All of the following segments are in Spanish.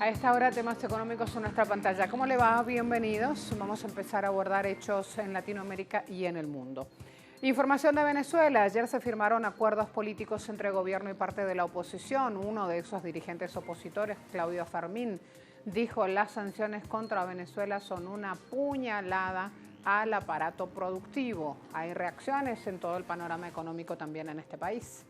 A esta hora, temas económicos en nuestra pantalla. ¿Cómo le va? Bienvenidos. Vamos a empezar a abordar hechos en Latinoamérica y en el mundo. Información de Venezuela. Ayer se firmaron acuerdos políticos entre gobierno y parte de la oposición. Uno de esos dirigentes opositores, Claudio Fermín, dijo: las sanciones contra Venezuela son una puñalada al aparato productivo. Hay reacciones en todo el panorama económico también en este país.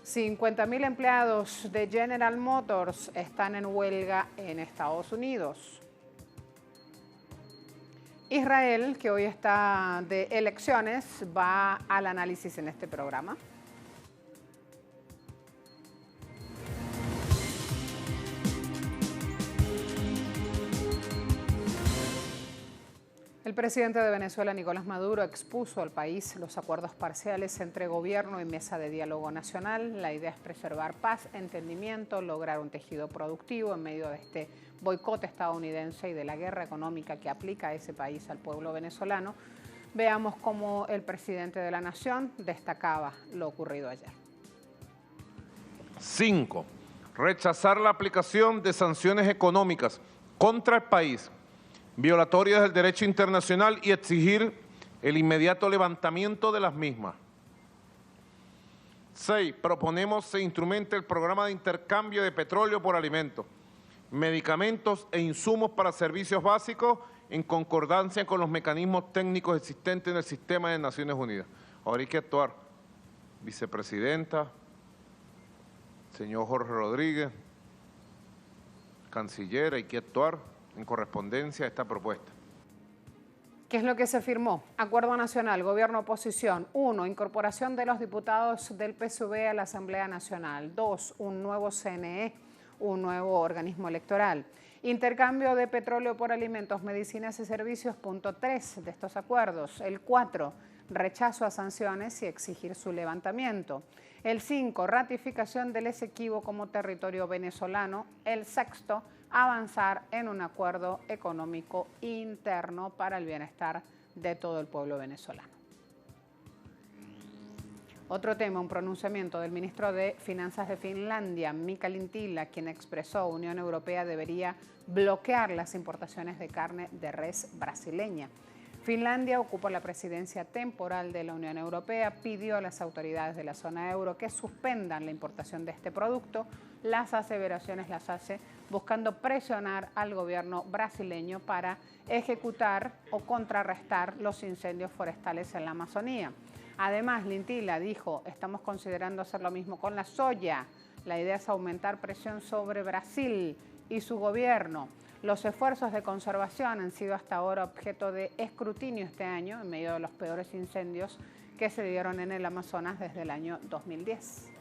50.000 empleados de General Motors están en huelga en Estados Unidos. Israel, que hoy está de elecciones, va al análisis en este programa. El presidente de Venezuela, Nicolás Maduro, expuso al país los acuerdos parciales entre gobierno y mesa de diálogo nacional. La idea es preservar paz, entendimiento, lograr un tejido productivo en medio de este boicot estadounidense y de la guerra económica que aplica ese país al pueblo venezolano. Veamos cómo el presidente de la nación destacaba lo ocurrido ayer. 5. Rechazar la aplicación de sanciones económicas contra el país violatorias del derecho internacional y exigir el inmediato levantamiento de las mismas. 6. Proponemos se instrumente el programa de intercambio de petróleo por alimentos, medicamentos e insumos para servicios básicos en concordancia con los mecanismos técnicos existentes en el sistema de Naciones Unidas. Ahora hay que actuar. Vicepresidenta, señor Jorge Rodríguez, canciller, hay que actuar en correspondencia a esta propuesta. ¿Qué es lo que se firmó? Acuerdo nacional, gobierno, oposición. 1. Incorporación de los diputados del PSUV a la Asamblea Nacional. 2. Un nuevo CNE, un nuevo organismo electoral. Intercambio de petróleo por alimentos, medicinas y servicios. Punto 3 de estos acuerdos. El 4. Rechazo a sanciones y exigir su levantamiento. El 5. Ratificación del Esequibo como territorio venezolano. El 6. Avanzar en un acuerdo económico interno para el bienestar de todo el pueblo venezolano. Otro tema, un pronunciamiento del ministro de Finanzas de Finlandia, Mika Lintilä, quien expresó que la Unión Europea debería bloquear las importaciones de carne de res brasileña. Finlandia ocupa la presidencia temporal de la Unión Europea, pidió a las autoridades de la zona euro que suspendan la importación de este producto. Las aseveraciones las hace buscando presionar al gobierno brasileño para ejecutar o contrarrestar los incendios forestales en la Amazonía. Además, Lintilä dijo: estamos considerando hacer lo mismo con la soya. La idea es aumentar presión sobre Brasil y su gobierno. Los esfuerzos de conservación han sido hasta ahora objeto de escrutinio este año, en medio de los peores incendios que se dieron en el Amazonas desde el año 2010.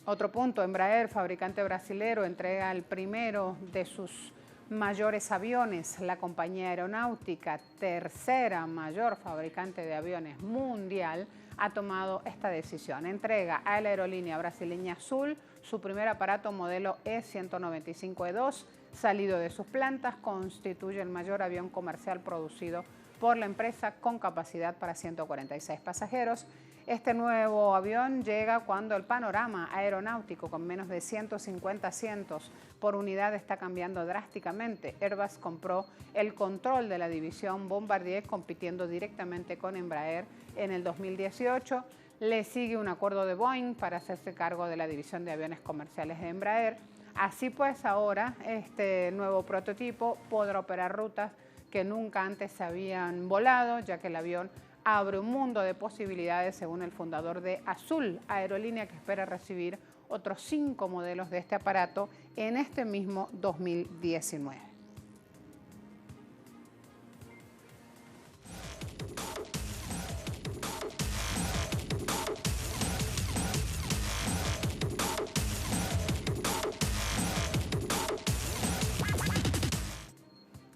Otro punto, Embraer, fabricante brasilero, entrega el primero de sus mayores aviones. La compañía aeronáutica, tercera mayor fabricante de aviones mundial, ha tomado esta decisión. Entrega a la aerolínea brasileña Azul su primer aparato modelo E195-E2, salido de sus plantas, constituye el mayor avión comercial producido por la empresa con capacidad para 146 pasajeros. Este nuevo avión llega cuando el panorama aeronáutico con menos de 150 asientos por unidad está cambiando drásticamente. Airbus compró el control de la división Bombardier, compitiendo directamente con Embraer en el 2018. Le sigue un acuerdo de Boeing para hacerse cargo de la división de aviones comerciales de Embraer. Así pues, ahora este nuevo prototipo podrá operar rutas que nunca antes se habían volado, ya que el avión abre un mundo de posibilidades, según el fundador de Azul, aerolínea que espera recibir otros 5 modelos de este aparato en este mismo 2019.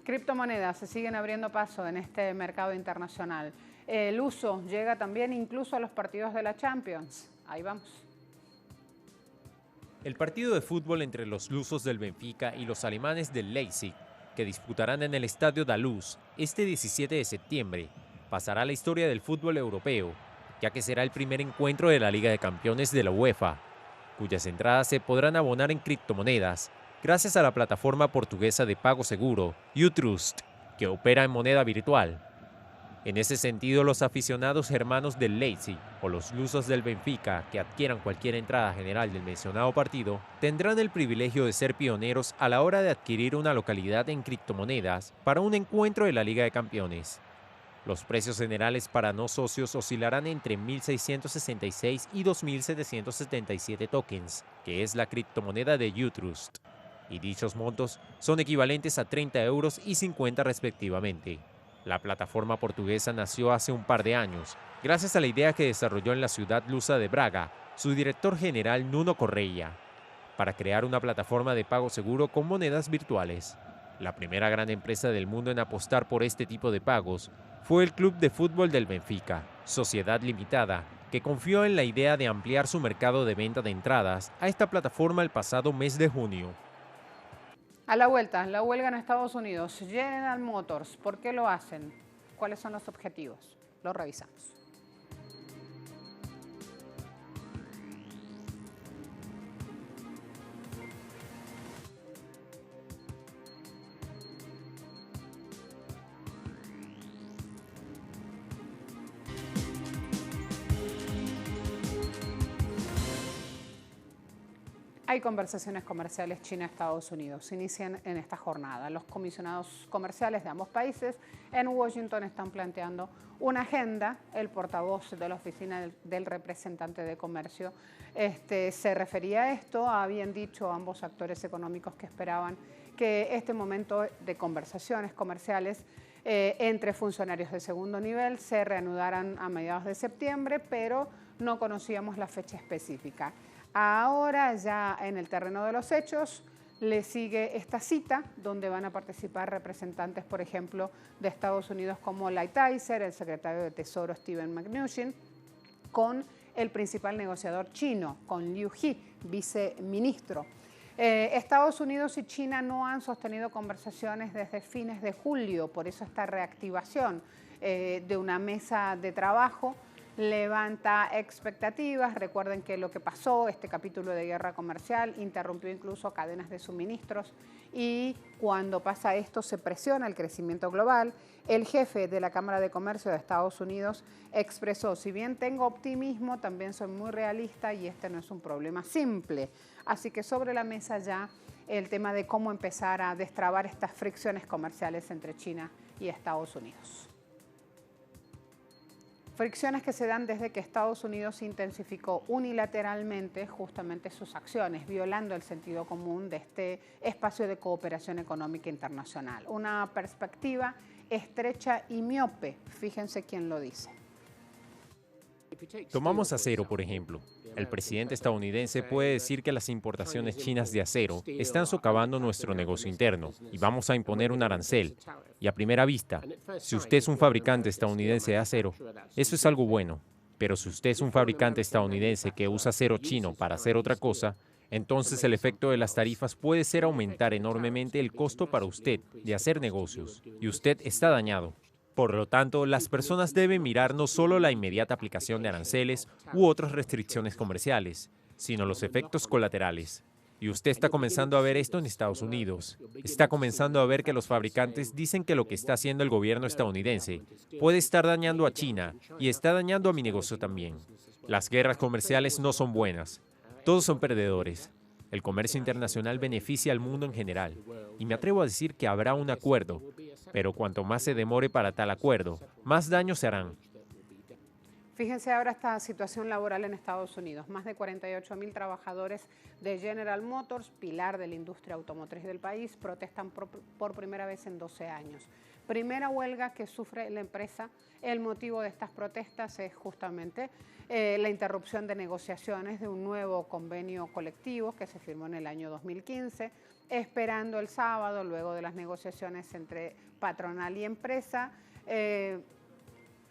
Criptomonedas se siguen abriendo paso en este mercado internacional. El uso llega también incluso a los partidos de la Champions. Ahí vamos. El partido de fútbol entre los lusos del Benfica y los alemanes del Leipzig, que disputarán en el Estadio da Luz este 17 de septiembre, pasará a la historia del fútbol europeo, ya que será el primer encuentro de la Liga de Campeones de la UEFA, cuyas entradas se podrán abonar en criptomonedas gracias a la plataforma portuguesa de pago seguro, Utrust, que opera en moneda virtual. En ese sentido, los aficionados germanos del Leipzig o los lusos del Benfica que adquieran cualquier entrada general del mencionado partido tendrán el privilegio de ser pioneros a la hora de adquirir una localidad en criptomonedas para un encuentro de la Liga de Campeones. Los precios generales para no socios oscilarán entre 1.666 y 2.777 tokens, que es la criptomoneda de Utrust, y dichos montos son equivalentes a 30 euros y 50 respectivamente. La plataforma portuguesa nació hace un par de años, gracias a la idea que desarrolló en la ciudad lusa de Braga su director general Nuno Correia, para crear una plataforma de pago seguro con monedas virtuales. La primera gran empresa del mundo en apostar por este tipo de pagos fue el club de fútbol del Benfica, Sociedad Limitada, que confió en la idea de ampliar su mercado de venta de entradas a esta plataforma el pasado mes de junio. A la vuelta, la huelga en Estados Unidos. General Motors, ¿por qué lo hacen? ¿Cuáles son los objetivos? Lo revisamos. Hay conversaciones comerciales China-Estados Unidos. Se inician en esta jornada. Los comisionados comerciales de ambos países en Washington están planteando una agenda. El portavoz de la oficina del representante de comercio se refería a esto. Habían dicho ambos actores económicos que esperaban que este momento de conversaciones comerciales entre funcionarios de segundo nivel se reanudaran a mediados de septiembre, pero no conocíamos la fecha específica. Ahora, ya en el terreno de los hechos, le sigue esta cita donde van a participar representantes, por ejemplo, de Estados Unidos como Lighthizer, el secretario de Tesoro Steven Mnuchin, con el principal negociador chino, con Liu He, viceministro. Estados Unidos y China no han sostenido conversaciones desde fines de julio, por eso esta reactivación de una mesa de trabajo levanta expectativas. Recuerden que lo que pasó, este capítulo de guerra comercial, interrumpió incluso cadenas de suministros y cuando pasa esto se presiona el crecimiento global. El jefe de la Cámara de Comercio de Estados Unidos expresó: si bien tengo optimismo, también soy muy realista y este no es un problema simple. Así que sobre la mesa ya el tema de cómo empezar a destrabar estas fricciones comerciales entre China y Estados Unidos. Fricciones que se dan desde que Estados Unidos intensificó unilateralmente justamente sus acciones, violando el sentido común de este espacio de cooperación económica internacional. Una perspectiva estrecha y miope, fíjense quién lo dice. Tomamos acero, por ejemplo. El presidente estadounidense puede decir que las importaciones chinas de acero están socavando nuestro negocio interno y vamos a imponer un arancel. Y a primera vista, si usted es un fabricante estadounidense de acero, eso es algo bueno. Pero si usted es un fabricante estadounidense que usa acero chino para hacer otra cosa, entonces el efecto de las tarifas puede ser aumentar enormemente el costo para usted de hacer negocios. Y usted está dañado. Por lo tanto, las personas deben mirar no solo la inmediata aplicación de aranceles u otras restricciones comerciales, sino los efectos colaterales. Y usted está comenzando a ver esto en Estados Unidos. Está comenzando a ver que los fabricantes dicen que lo que está haciendo el gobierno estadounidense puede estar dañando a China y está dañando a mi negocio también. Las guerras comerciales no son buenas. Todos son perdedores. El comercio internacional beneficia al mundo en general. Y me atrevo a decir que habrá un acuerdo. Pero cuanto más se demore para tal acuerdo, más daños se harán. Fíjense ahora esta situación laboral en Estados Unidos. Más de 48.000 trabajadores de General Motors, pilar de la industria automotriz del país, protestan por primera vez en 12 años. Primera huelga que sufre la empresa. El motivo de estas protestas es justamente la interrupción de negociaciones de un nuevo convenio colectivo que se firmó en el año 2015, esperando el sábado, luego de las negociaciones entre patronal y empresa.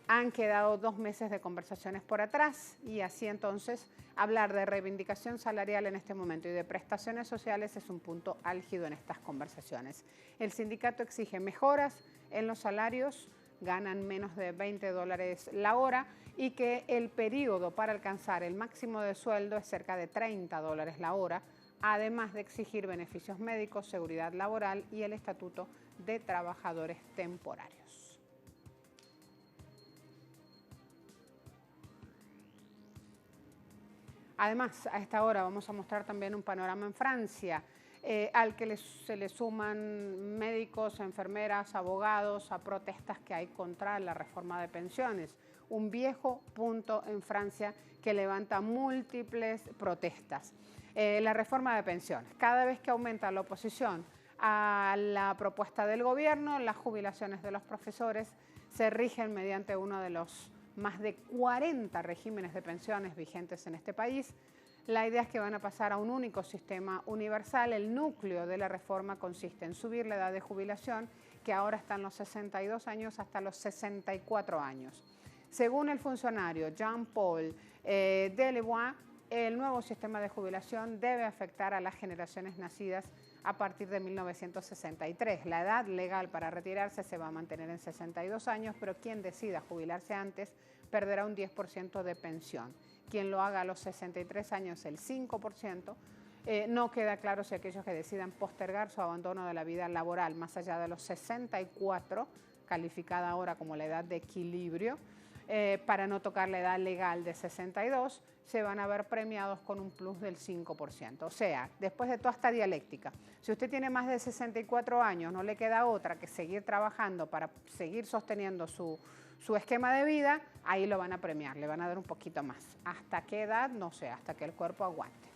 Han quedado 2 meses de conversaciones por atrás y así entonces hablar de reivindicación salarial en este momento y de prestaciones sociales es un punto álgido en estas conversaciones. El sindicato exige mejoras en los salarios ganan menos de $20 la hora y que el periodo para alcanzar el máximo de sueldo es cerca de $30 la hora, además de exigir beneficios médicos, seguridad laboral y el estatuto de trabajadores temporarios. Además, a esta hora vamos a mostrar también un panorama en Francia, al que se le suman médicos, enfermeras, abogados a protestas que hay contra la reforma de pensiones. Un viejo punto en Francia que levanta múltiples protestas. La reforma de pensiones. Cada vez que aumenta la oposición a la propuesta del gobierno, las jubilaciones de los profesores se rigen mediante uno de los más de 40 regímenes de pensiones vigentes en este país. La idea es que van a pasar a un único sistema universal. El núcleo de la reforma consiste en subir la edad de jubilación, que ahora está en los 62 años, hasta los 64 años. Según el funcionario Jean-Paul Delevoye, el nuevo sistema de jubilación debe afectar a las generaciones nacidas a partir de 1963. La edad legal para retirarse se va a mantener en 62 años, pero quien decida jubilarse antes perderá un 10% de pensión. Quien lo haga a los 63 años, el 5%. No queda claro si aquellos que decidan postergar su abandono de la vida laboral más allá de los 64, calificada ahora como la edad de equilibrio, para no tocar la edad legal de 62, se van a ver premiados con un plus del 5%. O sea, después de toda esta dialéctica, si usted tiene más de 64 años, no le queda otra que seguir trabajando para seguir sosteniendo su esquema de vida, ahí lo van a premiar, le van a dar un poquito más. ¿Hasta qué edad? No sé, hasta que el cuerpo aguante.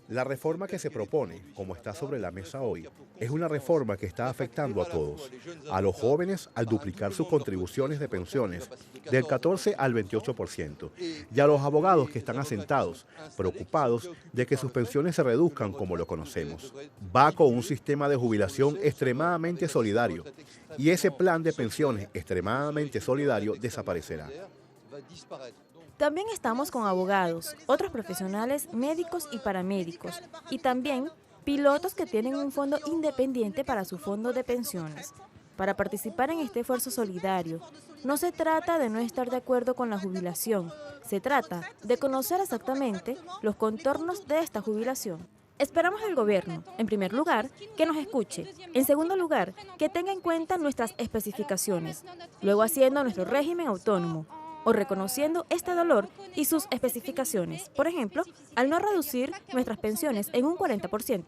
La reforma que se propone, como está sobre la mesa hoy, es una reforma que está afectando a todos, a los jóvenes al duplicar sus contribuciones de pensiones del 14 al 28%, y a los abogados que están asentados, preocupados de que sus pensiones se reduzcan como lo conocemos. Va con un sistema de jubilación extremadamente solidario, y ese plan de pensiones extremadamente solidario desaparecerá. También estamos con abogados, otros profesionales, médicos y paramédicos, y también pilotos que tienen un fondo independiente para su fondo de pensiones. Para participar en este esfuerzo solidario, no se trata de no estar de acuerdo con la jubilación, se trata de conocer exactamente los contornos de esta jubilación. Esperamos del gobierno, en primer lugar, que nos escuche, en segundo lugar, que tenga en cuenta nuestras especificaciones, luego haciendo nuestro régimen autónomo, o reconociendo este dolor y sus especificaciones. Por ejemplo, al no reducir nuestras pensiones en un 40%.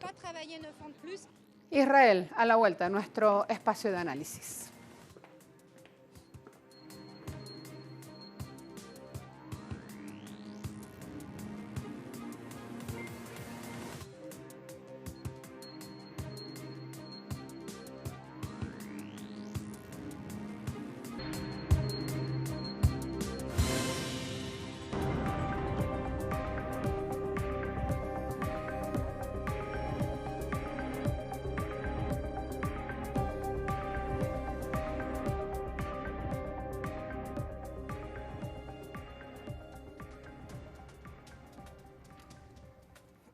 Israel, a la vuelta, nuestro espacio de análisis.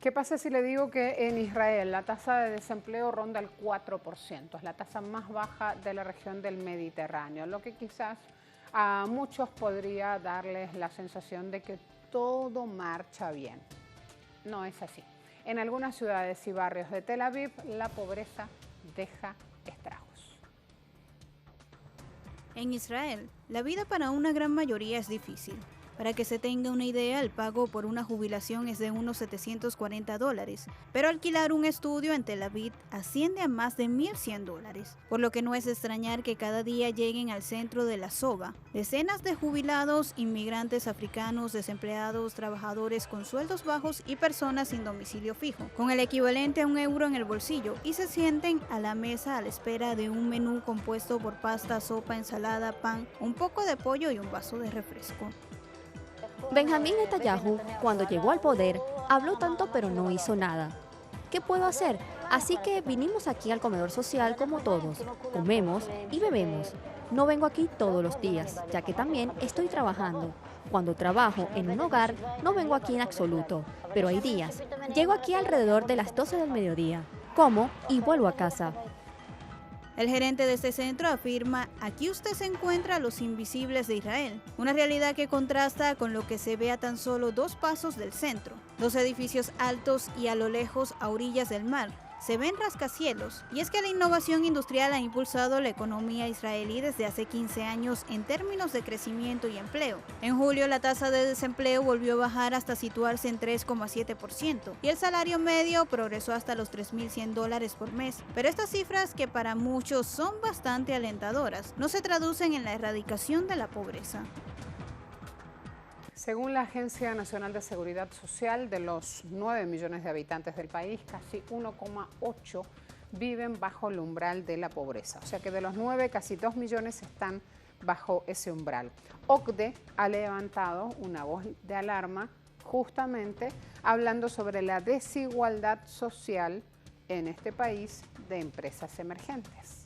¿Qué pasa si le digo que en Israel la tasa de desempleo ronda el 4%? Es la tasa más baja de la región del Mediterráneo, lo que quizás a muchos podría darles la sensación de que todo marcha bien. No es así. En algunas ciudades y barrios de Tel Aviv, la pobreza deja estragos. En Israel, la vida para una gran mayoría es difícil. Para que se tenga una idea, el pago por una jubilación es de unos $740, pero alquilar un estudio en Tel Aviv asciende a más de $1,100, por lo que no es extrañar que cada día lleguen al centro de la Soba decenas de jubilados, inmigrantes africanos, desempleados, trabajadores con sueldos bajos y personas sin domicilio fijo, con el equivalente a €1 en el bolsillo, y se sienten a la mesa a la espera de un menú compuesto por pasta, sopa, ensalada, pan, un poco de pollo y un vaso de refresco. Benjamín Netanyahu, cuando llegó al poder, habló tanto pero no hizo nada. ¿Qué puedo hacer? Así que vinimos aquí al comedor social como todos. Comemos y bebemos. No vengo aquí todos los días, ya que también estoy trabajando. Cuando trabajo en un hogar, no vengo aquí en absoluto, pero hay días. Llego aquí alrededor de las 12 del mediodía, como y vuelvo a casa. El gerente de este centro afirma: aquí usted se encuentra a los invisibles de Israel, una realidad que contrasta con lo que se ve a tan solo 2 pasos del centro. 2 edificios altos y a lo lejos, a orillas del mar, se ven rascacielos. Y es que la innovación industrial ha impulsado la economía israelí desde hace 15 años en términos de crecimiento y empleo. En julio la tasa de desempleo volvió a bajar hasta situarse en 3,7% y el salario medio progresó hasta los $3.100 por mes. Pero estas cifras, que para muchos son bastante alentadoras, no se traducen en la erradicación de la pobreza. Según la Agencia Nacional de Seguridad Social, de los 9 millones de habitantes del país, casi 1,8 viven bajo el umbral de la pobreza. O sea que de los 9, casi 2 millones están bajo ese umbral. OCDE ha levantado una voz de alarma justamente hablando sobre la desigualdad social en este país de empresas emergentes.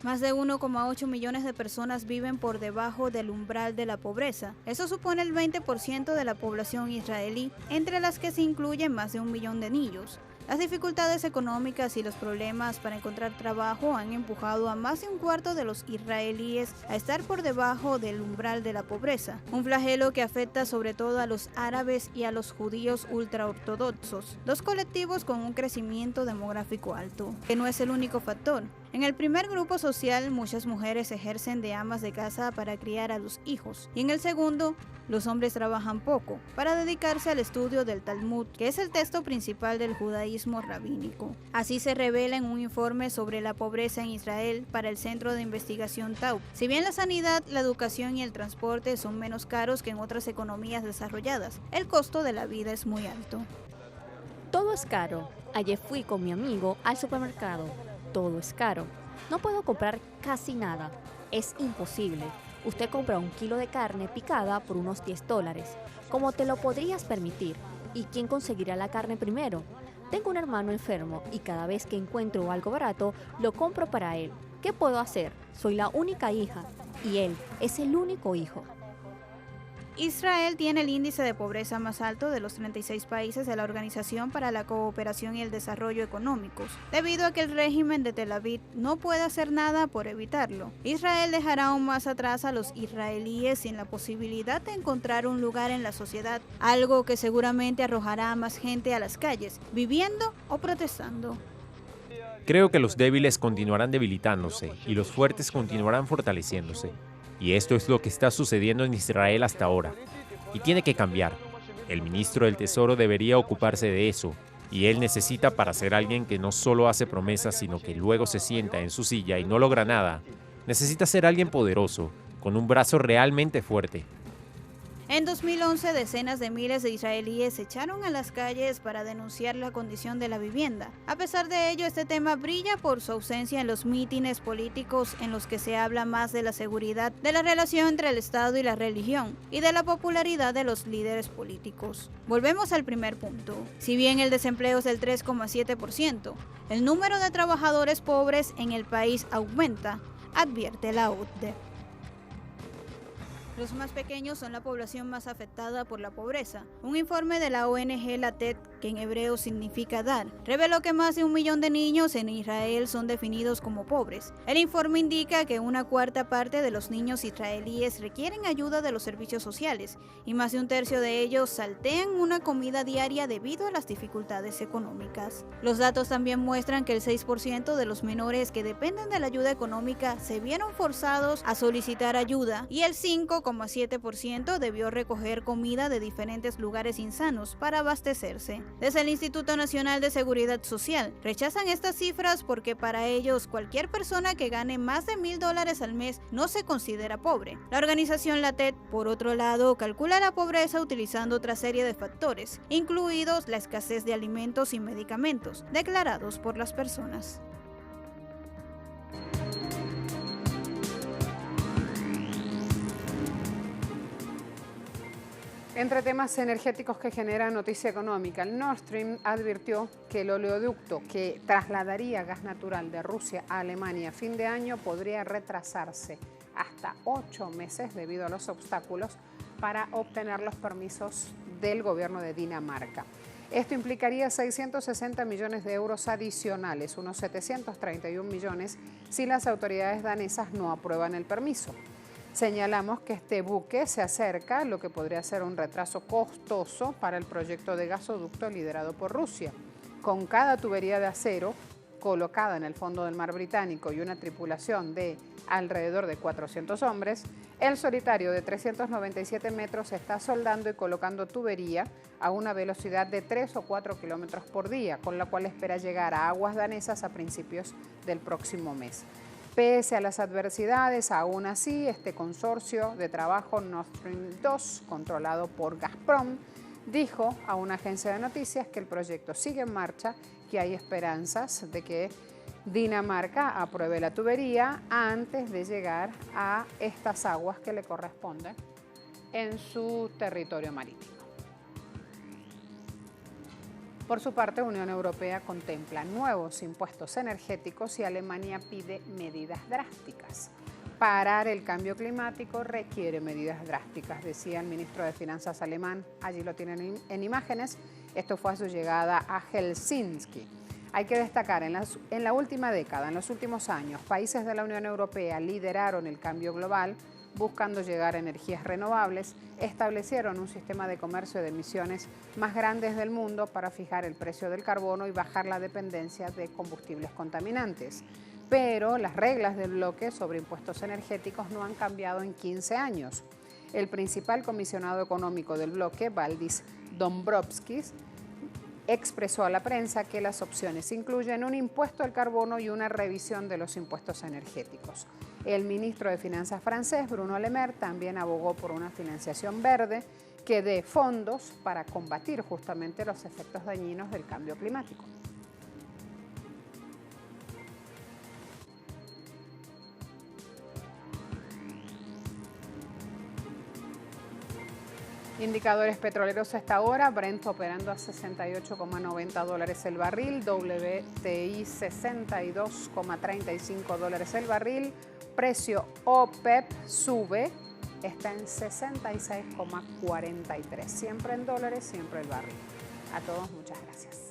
Más de 1,8 millones de personas viven por debajo del umbral de la pobreza. Eso supone el 20% de la población israelí, entre las que se incluyen más de 1 millón de niños. Las dificultades económicas y los problemas para encontrar trabajo han empujado a más de un cuarto de los israelíes a estar por debajo del umbral de la pobreza, un flagelo que afecta sobre todo a los árabes y a los judíos ultraortodoxos, 2 colectivos con un crecimiento demográfico alto, que no es el único factor. En el primer grupo social, muchas mujeres ejercen de amas de casa para criar a los hijos, y en el segundo, los hombres trabajan poco para dedicarse al estudio del Talmud, que es el texto principal del judaísmo rabínico. Así se revela en un informe sobre la pobreza en Israel para el Centro de Investigación TAUP. Si bien la sanidad, la educación y el transporte son menos caros que en otras economías desarrolladas, el costo de la vida es muy alto. Todo es caro. Ayer fui con mi amigo al supermercado. Todo es caro. No puedo comprar casi nada. Es imposible. Usted compra 1 kilo de carne picada por unos $10. ¿Cómo te lo podrías permitir? ¿Y quién conseguirá la carne primero? Tengo un hermano enfermo y cada vez que encuentro algo barato, lo compro para él. ¿Qué puedo hacer? Soy la única hija y él es el único hijo. Israel tiene el índice de pobreza más alto de los 36 países de la Organización para la Cooperación y el Desarrollo Económicos, debido a que el régimen de Tel Aviv no puede hacer nada por evitarlo. Israel dejará aún más atrás a los israelíes sin la posibilidad de encontrar un lugar en la sociedad, algo que seguramente arrojará a más gente a las calles, viviendo o protestando. Creo que los débiles continuarán debilitándose y los fuertes continuarán fortaleciéndose. Y esto es lo que está sucediendo en Israel hasta ahora. Y tiene que cambiar. El ministro del Tesoro debería ocuparse de eso. Y él necesita, para ser alguien que no solo hace promesas, sino que luego se sienta en su silla y no logra nada, necesita ser alguien poderoso, con un brazo realmente fuerte. En 2011, decenas de miles de israelíes se echaron a las calles para denunciar la condición de la vivienda. A pesar de ello, este tema brilla por su ausencia en los mítines políticos en los que se habla más de la seguridad, de la relación entre el Estado y la religión, y de la popularidad de los líderes políticos. Volvemos al primer punto. Si bien el desempleo es del 3,7%, el número de trabajadores pobres en el país aumenta, advierte la OCDE. Los más pequeños son la población más afectada por la pobreza. Un informe de la ONG Latet, que en hebreo significa dar, reveló que más de 1 millón de niños en Israel son definidos como pobres. El informe indica que 1/4 parte de los niños israelíes requieren ayuda de los servicios sociales y más de 1/3 de ellos saltean una comida diaria debido a las dificultades económicas. Los datos también muestran que el 6% de los menores que dependen de la ayuda económica se vieron forzados a solicitar ayuda y el 5,7% debió recoger comida de diferentes lugares insanos para abastecerse. Desde el Instituto Nacional de Seguridad Social rechazan estas cifras porque para ellos cualquier persona que gane más de $1.000 al mes no se considera pobre. La organización Latet, por otro lado, calcula la pobreza utilizando otra serie de factores, incluidos la escasez de alimentos y medicamentos declarados por las personas. Entre temas energéticos que generan noticia económica, el Nord Stream advirtió que el oleoducto que trasladaría gas natural de Rusia a Alemania a fin de año podría retrasarse hasta 8 meses debido a los obstáculos para obtener los permisos del gobierno de Dinamarca. Esto implicaría 660 millones de euros adicionales, unos 731 millones si las autoridades danesas no aprueban el permiso. Señalamos que este buque se acerca a lo que podría ser un retraso costoso para el proyecto de gasoducto liderado por Rusia. Con cada tubería de acero colocada en el fondo del mar Británico y una tripulación de alrededor de 400 hombres, el solitario de 397 metros está soldando y colocando tubería a una velocidad de 3 o 4 kilómetros por día, con la cual espera llegar a aguas danesas a principios del próximo mes. Pese a las adversidades, aún así, este consorcio de trabajo Nord Stream 2, controlado por Gazprom, dijo a una agencia de noticias que el proyecto sigue en marcha, que hay esperanzas de que Dinamarca apruebe la tubería antes de llegar a estas aguas que le corresponden en su territorio marítimo. Por su parte, Unión Europea contempla nuevos impuestos energéticos y Alemania pide medidas drásticas. Parar el cambio climático requiere medidas drásticas, decía el ministro de Finanzas alemán. Allí lo tienen en imágenes. Esto fue a su llegada a Helsinki. Hay que destacar, en la última década, en los últimos años, países de la Unión Europea lideraron el cambio global buscando llegar a energías renovables, establecieron un sistema de comercio de emisiones más grandes del mundo para fijar el precio del carbono y bajar la dependencia de combustibles contaminantes. Pero las reglas del bloque sobre impuestos energéticos no han cambiado en 15 años. El principal comisionado económico del bloque, Valdis Dombrovskis, expresó a la prensa que las opciones incluyen un impuesto al carbono y una revisión de los impuestos energéticos. El ministro de Finanzas francés, Bruno Le Maire, también abogó por una financiación verde que dé fondos para combatir justamente los efectos dañinos del cambio climático. Indicadores petroleros a esta hora, Brent operando a $68,90 el barril, WTI $62,35 el barril, precio OPEP sube, está en 66,43, siempre en dólares, siempre el barril. A todos muchas gracias.